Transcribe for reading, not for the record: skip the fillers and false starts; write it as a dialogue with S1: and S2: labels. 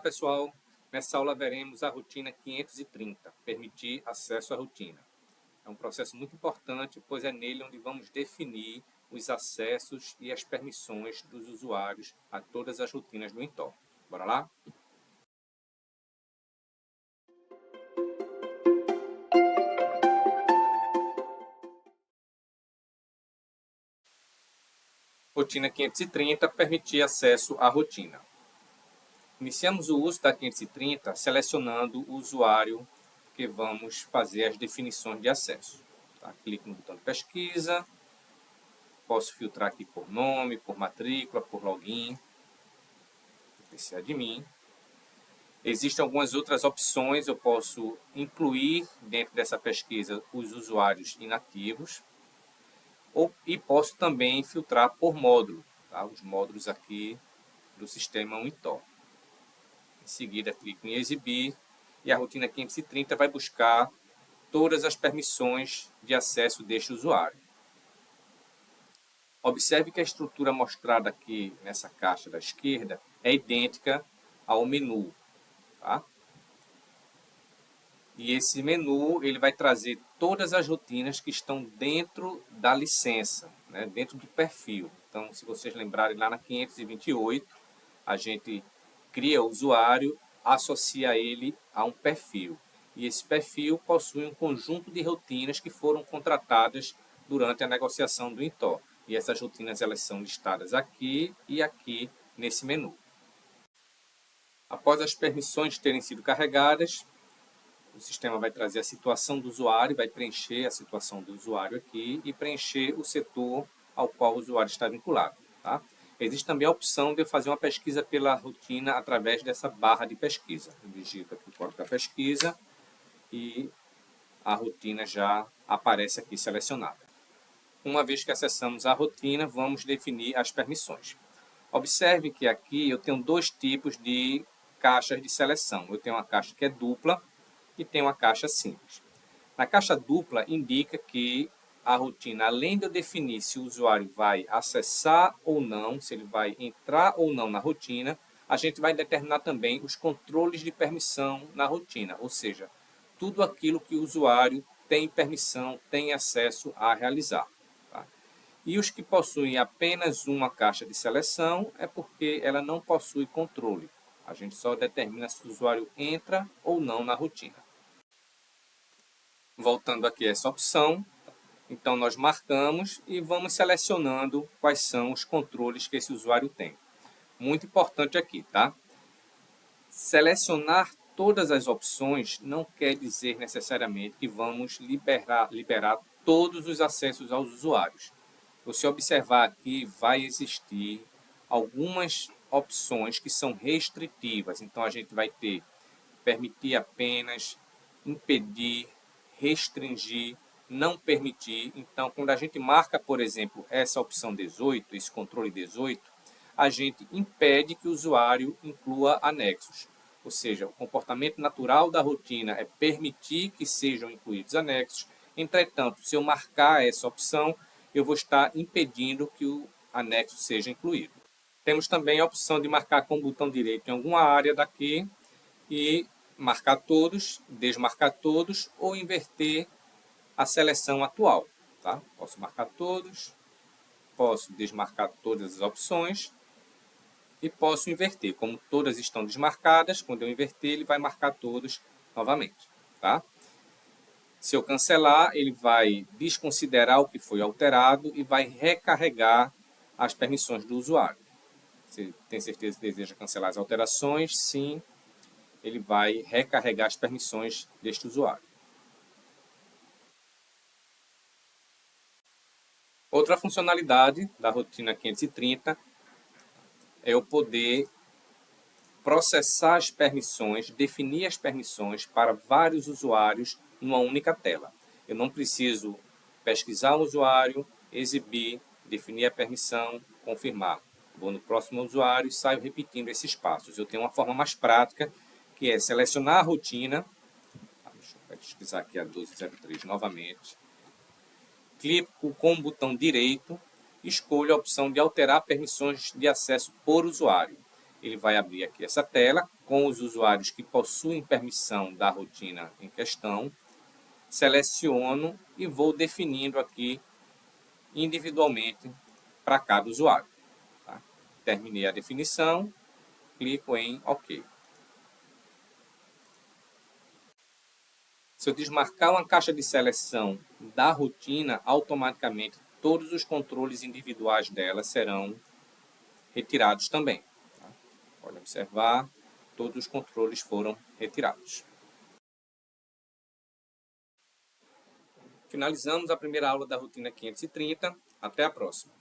S1: pessoal, nessa aula veremos a rotina 530, permitir acesso à rotina. É um processo muito importante, pois é nele onde vamos definir os acessos e as permissões dos usuários a todas as rotinas do entorno. Bora lá? Rotina 530, permitir acesso à rotina. Iniciamos o uso da 530 selecionando o usuário que vamos fazer as definições de acesso. Tá? Clique no botão de pesquisa, posso filtrar aqui por nome, por matrícula, por login, PC admin. Existem algumas outras opções, eu posso incluir dentro dessa pesquisa os usuários inativos e posso também filtrar por módulo, tá? Os módulos aqui do sistema Wintor. Em seguida, clico em exibir e a rotina 530 vai buscar todas as permissões de acesso deste usuário. Observe que a estrutura mostrada aqui nessa caixa da esquerda é idêntica ao menu. Tá? E esse menu ele vai trazer todas as rotinas que estão dentro da licença, né? Dentro do perfil. Então, se vocês lembrarem, lá na 528, a gente cria o usuário, associa ele a um perfil. E esse perfil possui um conjunto de rotinas que foram contratadas durante a negociação do Intor. E essas rotinas elas são listadas aqui e aqui nesse menu. Após as permissões terem sido carregadas, o sistema vai trazer a situação do usuário, vai preencher a situação do usuário aqui e preencher o setor ao qual o usuário está vinculado. Tá? Existe também a opção de eu fazer uma pesquisa pela rotina através dessa barra de pesquisa. Eu digito aqui o código da pesquisa e a rotina já aparece aqui selecionada. Uma vez que acessamos a rotina, vamos definir as permissões. Observe que aqui eu tenho dois tipos de caixas de seleção. Eu tenho uma caixa que é dupla e tenho uma caixa simples. Na caixa dupla indica que a rotina, além de eu definir se o usuário vai acessar ou não, se ele vai entrar ou não na rotina, a gente vai determinar também os controles de permissão na rotina, ou seja, tudo aquilo que o usuário tem permissão, tem acesso a realizar. Tá? E os que possuem apenas uma caixa de seleção é porque ela não possui controle. A gente só determina se o usuário entra ou não na rotina. Voltando aqui a essa opção, então nós marcamos e vamos selecionando quais são os controles que esse usuário tem. Muito importante aqui, tá? Selecionar todas as opções não quer dizer necessariamente que vamos liberar todos os acessos aos usuários. Você observar aqui, vai existir algumas opções que são restritivas. Então, a gente vai ter permitir apenas, impedir, restringir, não permitir. Então, quando a gente marca, por exemplo, essa opção 18, esse controle 18, a gente impede que o usuário inclua anexos. Ou seja, o comportamento natural da rotina é permitir que sejam incluídos anexos. Entretanto, se eu marcar essa opção, eu vou estar impedindo que o anexo seja incluído. Temos também a opção de marcar com o botão direito em alguma área daqui e marcar todos, desmarcar todos ou inverter a seleção atual. Tá? Posso marcar todos, posso desmarcar todas as opções e posso inverter. Como todas estão desmarcadas, quando eu inverter, ele vai marcar todos novamente. Tá? Se eu cancelar, ele vai desconsiderar o que foi alterado e vai recarregar as permissões do usuário. Você tem certeza que deseja cancelar as alterações? Sim, ele vai recarregar as permissões deste usuário. Outra funcionalidade da rotina 530 é eu poder processar as permissões, definir as permissões para vários usuários numa única tela. Eu não preciso pesquisar um usuário, exibir, definir a permissão, confirmar. Vou no próximo usuário e saio repetindo esses passos. Eu tenho uma forma mais prática, que é selecionar a rotina. Deixa eu pesquisar aqui a 1203 novamente. Clico com o botão direito, escolho a opção de alterar permissões de acesso por usuário. ele vai abrir aqui essa tela com os usuários que possuem permissão da rotina em questão. Seleciono e vou definindo aqui individualmente para cada usuário. Tá? Terminei a definição, clico em OK. Se eu desmarcar uma caixa de seleção da rotina, automaticamente todos os controles individuais dela serão retirados também. Tá? Pode observar, todos os controles foram retirados. Finalizamos a primeira aula da rotina 530. Até a próxima.